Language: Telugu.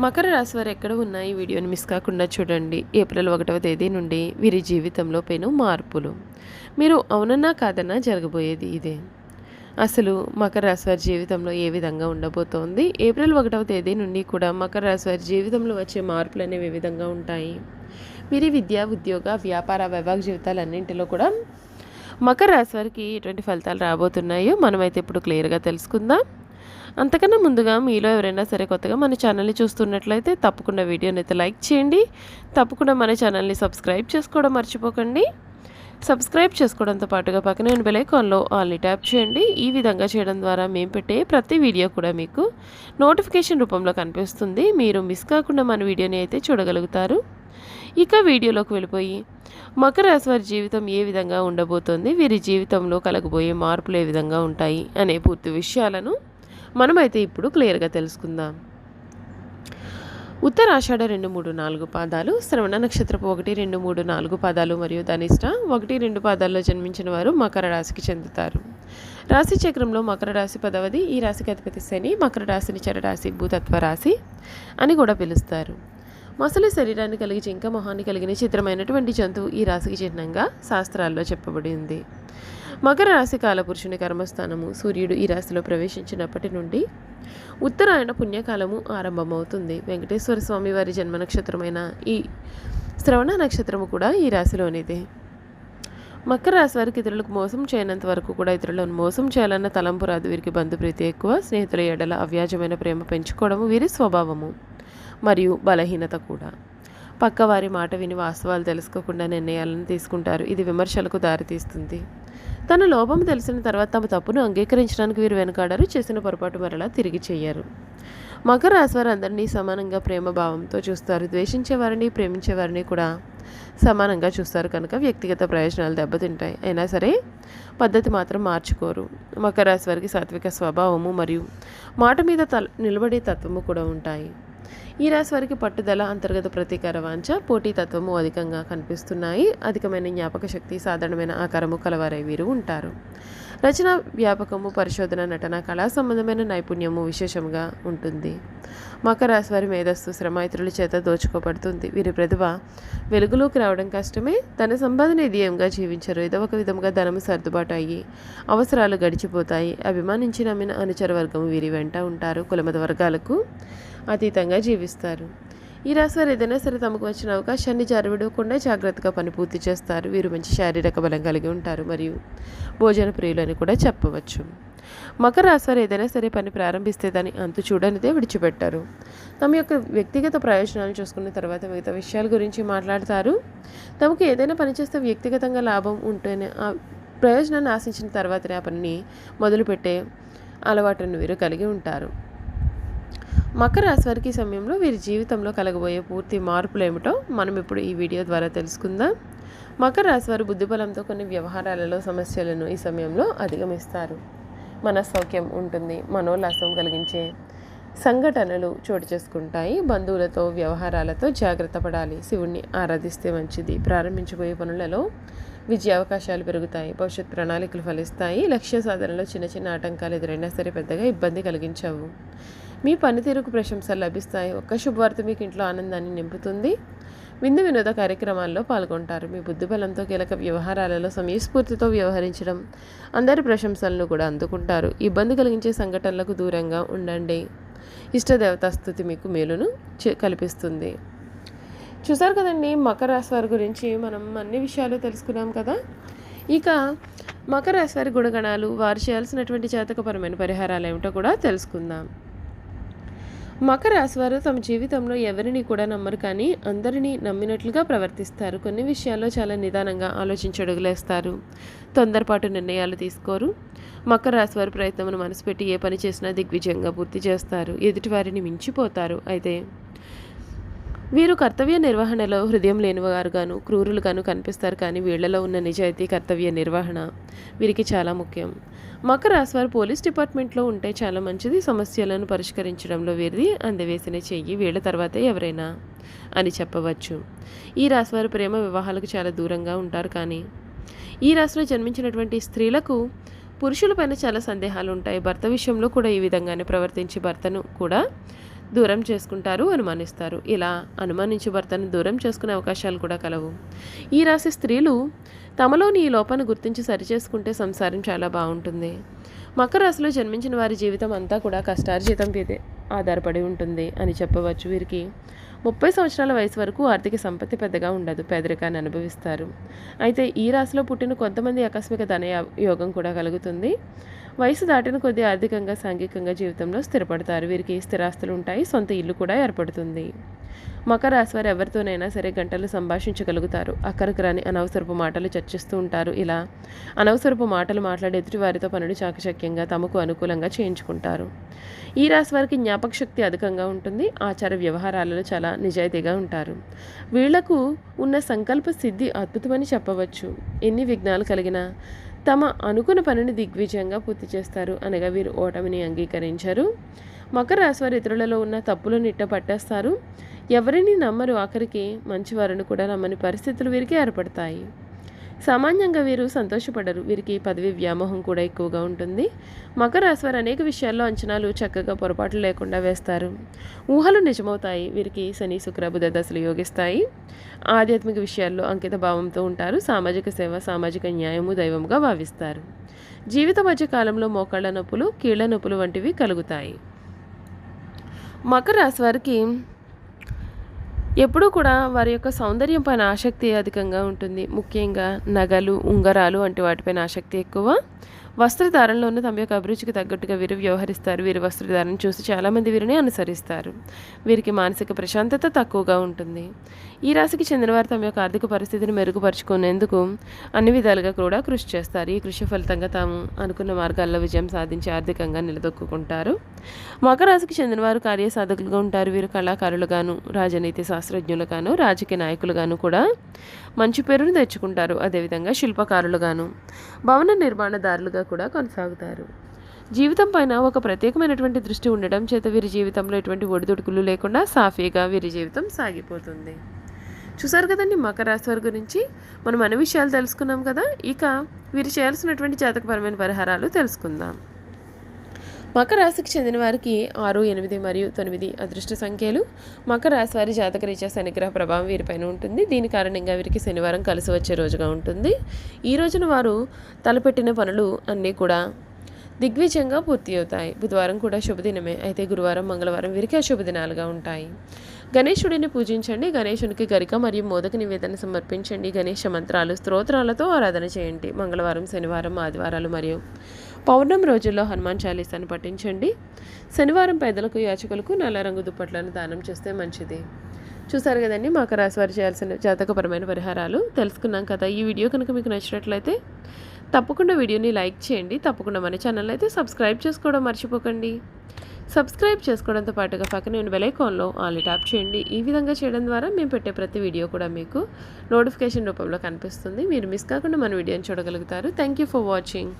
మకర రాశి వారు ఎక్కడ ఉన్నా ఈ వీడియోని మిస్ కాకుండా చూడండి. ఏప్రిల్ 1వ తేదీ నుండి వీరి జీవితంలో పెను మార్పులు. మీరు అవునన్నా కాదన్నా జరగబోయేది ఇదే. అసలు మకర రాశి వారి జీవితంలో ఏ విధంగా ఉండబోతోంది? ఏప్రిల్ 1వ తేదీ నుండి కూడా మకర రాశి వారి జీవితంలో వచ్చే మార్పులు అనేవి ఏ విధంగా ఉంటాయి? వీరి విద్య, ఉద్యోగ, వ్యాపార, వైవాహిక జీవితాలన్నింటిలో కూడా మకర రాశి వారికి ఎటువంటి ఫలితాలు రాబోతున్నాయో మనమైతే ఇప్పుడు క్లియర్గా తెలుసుకుందాం. అంతకన్నా ముందుగా మీలో ఎవరైనా సరే కొత్తగా మన ఛానల్ని చూస్తున్నట్లయితే తప్పకుండా వీడియోని అయితే లైక్ చేయండి. తప్పకుండా మన ఛానల్ని సబ్స్క్రైబ్ చేసుకోవడం మర్చిపోకండి. సబ్స్క్రైబ్ చేసుకోవడంతో పాటుగా పక్కనే ఉన్న బెల్ ఐకాన్లో ఆల్ని ట్యాప్ చేయండి. ఈ విధంగా చేయడం ద్వారా మేము పెట్టే ప్రతి వీడియో కూడా మీకు నోటిఫికేషన్ రూపంలో కనిపిస్తుంది. మీరు మిస్ కాకుండా మన వీడియోని అయితే చూడగలుగుతారు. ఇక వీడియోలోకి వెళ్ళిపోయి మకర రాశి వారి జీవితం ఏ విధంగా ఉండబోతోంది, వీరి జీవితంలో కలగబోయే మార్పులు ఏ విధంగా ఉంటాయి అనే పూర్తి విషయాలను మనమైతే ఇప్పుడు క్లియర్గా తెలుసుకుందాం. ఉత్తరాషాఢ 2, 3, 4 పాదాలు, శ్రవణ నక్షత్రపు 1, 2, 3, 4 పాదాలు మరియు ధనిష్ట 1, 2 పాదాల్లో జన్మించిన వారు మకర రాశికి చెందుతారు. రాశి చక్రంలో మకర రాశి 10వది. ఈ రాశికి అధిపతి శని. మకర రాశిని చరరాశి, భూతత్వ రాశి అని కూడా పిలుస్తారు. మొసలి శరీరాన్ని కలిగి జింక మొహాన్ని కలిగిన చిత్రమైనటువంటి జంతువు ఈ రాశికి చిహ్నంగా శాస్త్రాల్లో చెప్పబడి ఉంది. మకర రాశి కాలపురుషుని కర్మస్థానము. సూర్యుడు ఈ రాశిలో ప్రవేశించినప్పటి నుండి ఉత్తరాయణ పుణ్యకాలము ఆరంభమవుతుంది. వెంకటేశ్వర స్వామి వారి జన్మ నక్షత్రమైన ఈ శ్రవణ నక్షత్రము కూడా ఈ రాశిలోనిదే. మకర రాశి వారికి ఇతరులకు మోసం చేయనంత వరకు కూడా ఇతరులను మోసం చేయాలన్న తలంపు రాదు. వీరికి బంధుప్రీతి ఎక్కువ. స్నేహితుల ఎడల అవ్యాజమైన ప్రేమ పెంచుకోవడము వీరి స్వభావము మరియు బలహీనత కూడా. పక్కవారి మాట విని వాస్తవాలు తెలుసుకోకుండా నిర్ణయాలను తీసుకుంటారు. ఇది విమర్శలకు దారితీస్తుంది. తన లోపం తెలిసిన తర్వాత తమ తప్పును అంగీకరించడానికి వీరు వెనుకాడరు. చేసిన పొరపాటు మరలా తిరిగి చెయ్యరు. మకర రాశి వారు అందరినీ సమానంగా ప్రేమ భావంతో చూస్తారు. ద్వేషించేవారిని, ప్రేమించేవారిని కూడా సమానంగా చూస్తారు కనుక వ్యక్తిగత ప్రయోజనాలు దెబ్బతింటాయి. అయినా సరే పద్ధతి మాత్రం మార్చుకోరు. మకర రాశి వారికి సాత్విక స్వభావము మరియు మాట మీద నిలబడే తత్వము కూడా ఉంటాయి. ఈ రాశి వారికి పట్టుదల, అంతర్గత ప్రతీకార వాంఛ, పోటీతత్వము అధికంగా కనిపిస్తున్నాయి. అధికమైన జ్ఞాపక శక్తి, సాధారణమైన ఆకారము కలవారై వీరు ఉంటారు. రచన, వ్యాపకము, పరిశోధన, నటన, కళా సంబంధమైన నైపుణ్యము విశేషంగా ఉంటుంది. మకర రాశి వారి మేధస్సు శ్రమ ఇతరుల చేత దోచుకోబడుతుంది. వీరి ప్రతిభ వెలుగులోకి రావడం కష్టమే. ధన సంపాదన ధ్యేయంగా జీవించరు. ఏదో ఒక విధంగా ధనము సర్దుబాటు అయ్యి అవసరాలు గడిచిపోతాయి. అభిమానించి నమ్మిన అనుచర వర్గము వీరి వెంట ఉంటారు. కులమత వర్గాలకు అతీతంగా జీవిస్తారు. ఈ రాశి వారు ఏదైనా సరే తమకు వచ్చిన అవకాశాన్ని జారవిడకుండా జాగ్రత్తగా పని పూర్తి చేస్తారు. వీరు మంచి శారీరక బలం కలిగి ఉంటారు మరియు భోజన ప్రియులు అని కూడా చెప్పవచ్చు. మకర రాశి వారు ఏదైనా సరే పని ప్రారంభిస్తే దాన్ని అంతు చూడనిదే విడిచిపెట్టారు. తమ యొక్క వ్యక్తిగత ప్రయోజనాలను చూసుకున్న తర్వాత మిగతా విషయాల గురించి మాట్లాడతారు. తమకు ఏదైనా పని చేస్తే వ్యక్తిగతంగా లాభం ఉంటేనే ఆ ప్రయోజనాన్ని ఆశించిన తర్వాతనే ఆ పనిని మొదలుపెట్టే అలవాటును వీరు కలిగి ఉంటారు. మకర రాశి వారికి సమయంలో వీరి జీవితంలో కలగబోయే పూర్తి మార్పులు ఏమిటో మనం ఇప్పుడు ఈ వీడియో ద్వారా తెలుసుకుందాం. మకర రాశి వారు బుద్ధిబలంతో కొన్ని వ్యవహారాలలో సమస్యలను ఈ సమయంలో అధిగమిస్తారు. మనస్సౌఖ్యం ఉంటుంది. మనోల్లాసం కలిగించే సంఘటనలు చోటు చేసుకుంటాయి. బంధువులతో వ్యవహారాలతో జాగ్రత్త పడాలి. శివుణ్ణి ఆరాధిస్తే మంచిది. ప్రారంభించబోయే పనులలో విజయ అవకాశాలు పెరుగుతాయి. భవిష్యత్ ప్రణాళికలు ఫలిస్తాయి. లక్ష్య సాధనలో చిన్న చిన్న ఆటంకాలు ఎదురైనా సరే పెద్దగా ఇబ్బంది కలిగించవు. మీ పనితీరుకు ప్రశంసలు లభిస్తాయి. ఒక్క శుభవార్త మీకు ఇంట్లో ఆనందాన్ని నింపుతుంది. విందు వినోద కార్యక్రమాల్లో పాల్గొంటారు. మీ బుద్ధిబలంతో కీలక వ్యవహారాలలో సమయస్ఫూర్తితో వ్యవహరించడం, అందరి ప్రశంసలను కూడా అందుకుంటారు. ఇబ్బంది కలిగించే సంఘటనలకు దూరంగా ఉండండి. ఇష్టదేవతా స్థుతి మీకు మేలును కల్పిస్తుంది. చూసారు కదండి, మకర రాశి వారి గురించి మనం అన్ని విషయాలు తెలుసుకున్నాం కదా. ఇక మకర రాశి వారి గుణగణాలు, వారు చేయాల్సినటువంటి జాతకపరమైన పరిహారాలు ఏమిటో కూడా తెలుసుకుందాం. మకర రాశి వారు తమ జీవితంలో ఎవరిని కూడా నమ్మరు, కానీ అందరినీ నమ్మినట్లుగా ప్రవర్తిస్తారు. కొన్ని విషయాల్లో చాలా నిదానంగా ఆలోచించి అడుగులేస్తారు. తొందరపాటు నిర్ణయాలు తీసుకోరు. మకర రాశి వారి ప్రయత్నమును మనసు పెట్టి ఏ పని చేసినా దిగ్విజయంగా పూర్తి చేస్తారు. ఎదుటివారిని మించిపోతారు. అయితే వీరు కర్తవ్య నిర్వహణలో హృదయం లేనివారుగాను, క్రూరులుగాను కనిపిస్తారు. కానీ వీళ్లలో ఉన్న నిజాయితీ, కర్తవ్య నిర్వహణ వీరికి చాలా ముఖ్యం. మకర రాశి వారు పోలీస్ డిపార్ట్మెంట్లో ఉంటే చాలా మంచిది. సమస్యలను పరిష్కరించడంలో వీరిది అందవేసిన చెయ్యి. వీళ్ళ తర్వాతే ఎవరైనా అని చెప్పవచ్చు. ఈ రాశి వారు ప్రేమ వివాహాలకు చాలా దూరంగా ఉంటారు. కానీ ఈ రాశిలో జన్మించినటువంటి స్త్రీలకు పురుషులపైన చాలా సందేహాలు ఉంటాయి. భర్త విషయంలో కూడా ఈ విధంగానే ప్రవర్తించి భర్తను కూడా దూరం చేసుకుంటారు, అనుమానిస్తారు. ఇలా అనుమానించి భర్తను దూరం చేసుకునే అవకాశాలు కూడా కలవు. ఈ రాశి స్త్రీలు తమలోని ఈ లోపాన్ని గుర్తించి సరిచేసుకుంటే సంసారం చాలా బాగుంటుంది. మకర రాశిలో జన్మించిన వారి జీవితం అంతా కూడా కష్టార్జితం మీదే ఆధారపడి ఉంటుంది అని చెప్పవచ్చు. వీరికి 30 సంవత్సరాల వయసు వరకు ఆర్థిక సంపత్తి పెద్దగా ఉండదు, పేదరికాన్ని అనుభవిస్తారు. అయితే ఈ రాశిలో పుట్టిన కొంతమంది ఆకస్మిక ధన యోగం కూడా కలుగుతుంది. వయసు దాటిన కొద్దీ ఆర్థికంగా, సాంఘికంగా జీవితంలో స్థిరపడతారు. వీరికి స్థిరాస్తులు ఉంటాయి, సొంత ఇల్లు కూడా ఏర్పడుతుంది. మకర రాశి వారు ఎవరితోనైనా సరే గంటలు సంభాషించగలుగుతారు. అక్కరకు రాని అనవసరపు మాటలు చర్చిస్తూ ఉంటారు. ఇలా అనవసరపు మాటలు మాట్లాడి ఎదుటి వారితో పనులు చాకచక్యంగా తమకు అనుకూలంగా చేయించుకుంటారు. ఈ రాశి వారికి జ్ఞాపక శక్తి అధికంగా ఉంటుంది. ఆచార వ్యవహారాలలో చాలా నిజాయితీగా ఉంటారు. వీళ్లకు ఉన్న సంకల్ప సిద్ధి అద్భుతమని చెప్పవచ్చు. ఎన్ని విఘ్నాలు కలిగినా తమ అనుకున్న పనిని దిగ్విజయంగా పూర్తి చేస్తారు. అనగా వీరు ఓటమిని అంగీకరించారు. మకర రాశి వారు ఇతరులలో ఉన్న తప్పులను ఇట్ట పట్టేస్తారు. ఎవరిని నమ్మరు, ఆఖరికి మంచివారిని కూడా నమ్మని పరిస్థితులు వీరికి ఏర్పడతాయి. సామాన్యంగా వీరు సంతోషపడరు. వీరికి పదవి వ్యామోహం కూడా ఎక్కువగా ఉంటుంది. మకర రాశి వారు అనేక విషయాల్లో అంచనాలు చక్కగా పొరపాట్లు లేకుండా వేస్తారు. ఊహలు నిజమవుతాయి. వీరికి శని, శుక్ర, బుధ దశలు యోగిస్తాయి. ఆధ్యాత్మిక విషయాల్లో అంకిత భావంతో ఉంటారు. సామాజిక సేవ, సామాజిక న్యాయము దైవముగా భావిస్తారు. జీవిత మధ్య కాలంలో మోకాళ్ళ నొప్పులు, కీళ్ల నొప్పులు వంటివి కలుగుతాయి. మకర రాశి వారికి ఎప్పుడూ కూడా వారి యొక్క సౌందర్యం పైన ఆసక్తి అధికంగా ఉంటుంది. ముఖ్యంగా నగలు, ఉంగరాలు వంటి వాటిపైన ఆసక్తి ఎక్కువ. వస్త్రధారణలోనూ తమ యొక్క అభిరుచికి తగ్గట్టుగా వీరు వ్యవహరిస్తారు. వీరి వస్త్రధారణ చూసి చాలామంది వీరిని అనుసరిస్తారు. వీరికి మానసిక ప్రశాంతత తక్కువగా ఉంటుంది. ఈ రాశికి చెందినవారు తమ యొక్క ఆర్థిక పరిస్థితిని మెరుగుపరుచుకునేందుకు అన్ని విధాలుగా కూడా కృషి చేస్తారు. ఈ కృషి ఫలితంగా తాము అనుకున్న మార్గాల్లో విజయం సాధించి ఆర్థికంగా నిలదొక్కుంటారు. మకర రాశికి చెందినవారు కార్యసాధకులుగా ఉంటారు. వీరు కళాకారులుగాను, రాజనీతి శాస్త్రజ్ఞులుగాను, రాజకీయ నాయకులుగాను కూడా మంచి పేరును తెచ్చుకుంటారు. అదేవిధంగా శిల్పకారులుగాను, భవన నిర్మాణదారులుగా కూడా కొనసాగుతారు. జీవితం పైన ఒక ప్రత్యేకమైనటువంటి దృష్టి ఉండడం చేత వీరి జీవితంలో ఎటువంటి ఒడిదుడుకులు లేకుండా సాఫీగా వీరి జీవితం సాగిపోతుంది. చూసారు కదండి మకర రాశి వారి గురించి మనం అన్ని విషయాలు తెలుసుకున్నాం కదా. ఇక వీరు చేయాల్సినటువంటి జాతకపరమైన పరిహారాలు తెలుసుకుందాం. మకర రాశికి చెందిన వారికి 6, 8 మరియు 9 అదృష్ట సంఖ్యలు. మకర రాశి వారి జాతక రీత్యా శనిగ్రహ ప్రభావం వీరిపైన ఉంటుంది. దీని కారణంగా వీరికి శనివారం కలిసి వచ్చే రోజుగా ఉంటుంది. ఈ రోజున వారు తలపెట్టిన పనులు అన్నీ కూడా దిగ్విజయంగా పూర్తి అవుతాయి. బుధవారం కూడా శుభదినమే. అయితే గురువారం, మంగళవారం వీరికి అశుభదినాలుగా ఉంటాయి. గణేశుడిని పూజించండి. గణేశునికి గరిక మరియు మోదక నివేదన సమర్పించండి. గణేష మంత్రాలు, స్తోత్రాలతో ఆరాధన చేయండి. మంగళవారం, శనివారం, ఆదివారాలు మరియు పౌర్ణమి రోజుల్లో హనుమాన్ చాలీసాను పఠించండి. శనివారం పేదలకు, యాచకులకు నల్ల రంగు దుప్పట్లను దానం చేస్తే మంచిది. చూసారు కదండి మకర రాశి వారు చేయాల్సిన జాతకపరమైన పరిహారాలు తెలుసుకున్నాం కదా. ఈ వీడియో కనుక మీకు నచ్చినట్లయితే తప్పకుండా వీడియోని లైక్ చేయండి. తప్పకుండా మన ఛానల్ అయితే సబ్స్క్రైబ్ చేసుకోవడం మర్చిపోకండి. సబ్స్క్రైబ్ చేసుకోవడంతో పాటుగా పక్కన ఉన్న బెల్ ఐకాన్లో ఆల్ ట్యాప్ చేయండి. ఈ విధంగా చేయడం ద్వారా మేము పెట్టే ప్రతి వీడియో కూడా మీకు నోటిఫికేషన్ రూపంలో కనిపిస్తుంది. మీరు మిస్ కాకుండా మన వీడియోని చూడగలుగుతారు. Thank you for watching.